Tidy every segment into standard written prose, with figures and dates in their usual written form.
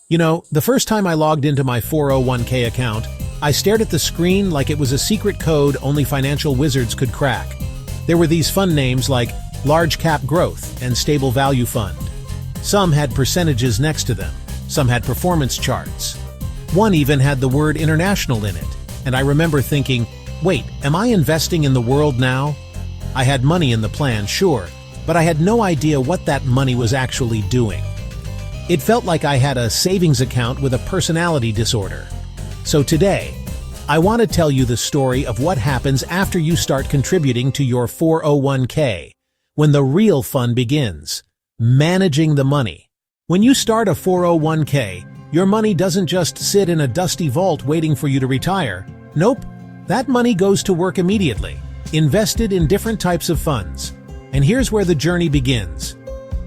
The first time I logged into my 401k account, I stared at the screen like it was a secret code only financial wizards could crack. There were these fund names like Large Cap Growth and Stable Value Fund. Some had percentages next to them. Some had performance charts. One even had the word international in it. And I remember thinking, wait, am I investing in the world now? I had money in the plan, sure, but I had no idea what that money was actually doing. It felt like I had a savings account with a personality disorder. So today, I want to tell you the story of what happens after you start contributing to your 401k, when the real fun begins, managing the money. When you start a 401k, your money doesn't just sit in a dusty vault waiting for you to retire. Nope, that money goes to work immediately, invested in different types of funds. And here's where the journey begins.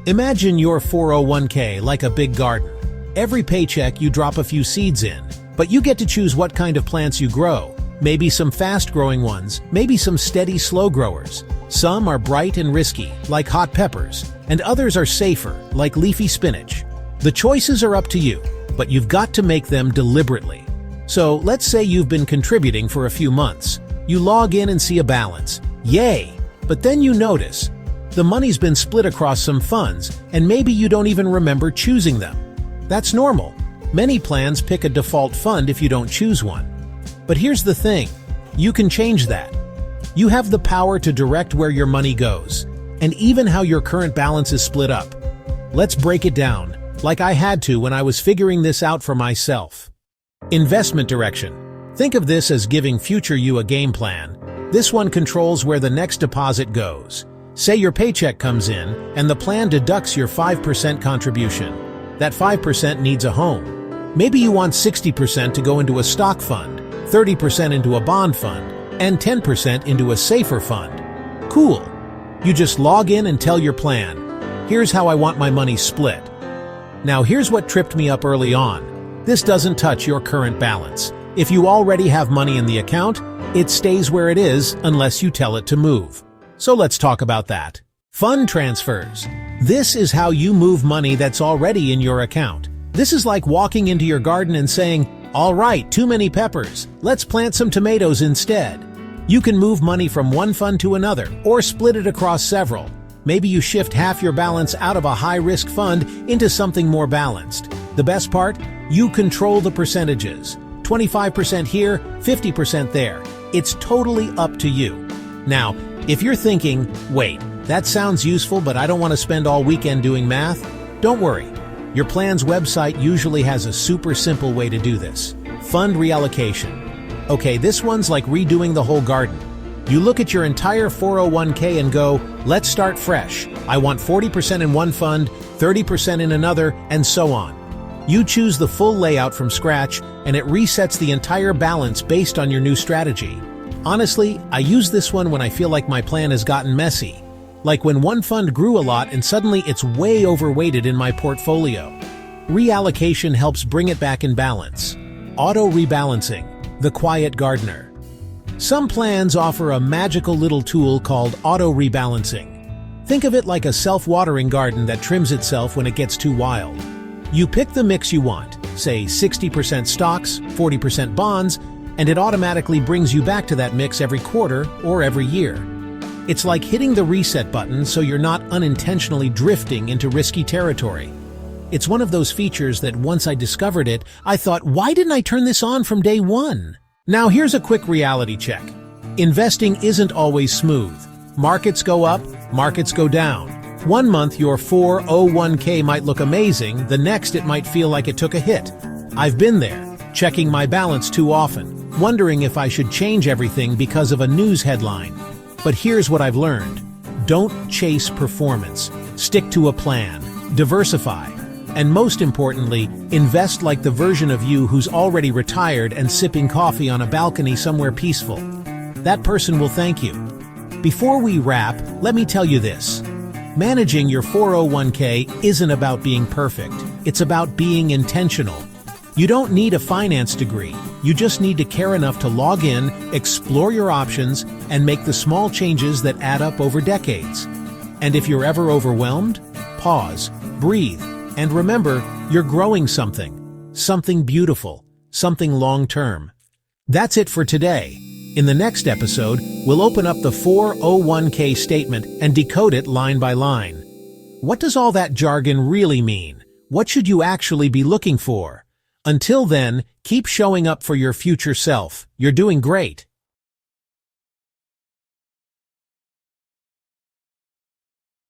Imagine your 401k like a big garden. Every paycheck you drop a few seeds in, but you get to choose what kind of plants you grow. Maybe some fast-growing ones, maybe some steady, slow growers. Some are bright and risky, like hot peppers, and others are safer, like leafy spinach. The choices are up to you, but you've got to make them deliberately. So let's say you've been contributing for a few months. You log in and see a balance. Yay! But then you notice the money's been split across some funds, and maybe you don't even remember choosing them. That's normal. Many plans pick a default fund if you don't choose one. But here's the thing, you can change that. You have the power to direct where your money goes, and even how your current balance is split up. Let's break it down, like I had to when I was figuring this out for myself. Investment direction. Think of this as giving future you a game plan. This one controls where the next deposit goes. Say your paycheck comes in, and the plan deducts your 5% contribution. That 5% needs a home. Maybe you want 60% to go into a stock fund, 30% into a bond fund, and 10% into a safer fund. Cool. You just log in and tell your plan. Here's how I want my money split. Now here's what tripped me up early on. This doesn't touch your current balance. If you already have money in the account, it stays where it is unless you tell it to move. So let's talk about that. Fund transfers. This is how you move money that's already in your account. This is like walking into your garden and saying, all right, too many peppers. Let's plant some tomatoes instead. You can move money from one fund to another or split it across several. Maybe you shift half your balance out of a high-risk fund into something more balanced. The best part? You control the percentages. 25% here, 50% there. It's totally up to you. Now, if you're thinking, wait, that sounds useful but I don't want to spend all weekend doing math, don't worry. Your plan's website usually has a super simple way to do this. Fund reallocation. Okay, this one's like redoing the whole garden. You look at your entire 401k and go, let's start fresh. I want 40% in one fund, 30% in another, and so on. You choose the full layout from scratch, and it resets the entire balance based on your new strategy. Honestly, I use this one when I feel like my plan has gotten messy. Like when one fund grew a lot and suddenly it's way overweighted in my portfolio. Reallocation helps bring it back in balance. Auto-rebalancing, the quiet gardener. Some plans offer a magical little tool called auto-rebalancing. Think of it like a self-watering garden that trims itself when it gets too wild. You pick the mix you want, say 60% stocks, 40% bonds, and it automatically brings you back to that mix every quarter or every year. It's like hitting the reset button so you're not unintentionally drifting into risky territory. It's one of those features that once I discovered it, I thought, why didn't I turn this on from day one? Now here's a quick reality check. Investing isn't always smooth. Markets go up, markets go down. One month your 401k might look amazing, the next it might feel like it took a hit. I've been there, checking my balance too often, wondering if I should change everything because of a news headline. But here's what I've learned. Don't chase performance. Stick to a plan. Diversify. And most importantly, invest like the version of you who's already retired and sipping coffee on a balcony somewhere peaceful. That person will thank you. Before we wrap, let me tell you this. Managing your 401k isn't about being perfect. It's about being intentional. You don't need a finance degree. You just need to care enough to log in, explore your options, and make the small changes that add up over decades. And if you're ever overwhelmed, pause, breathe, and remember, you're growing something. something beautiful, something long-term. That's it for today. In the next episode, we'll open up the 401k statement and decode it line by line. What does all that jargon really mean? What should you actually be looking for? Until then, keep showing up for your future self. You're doing great.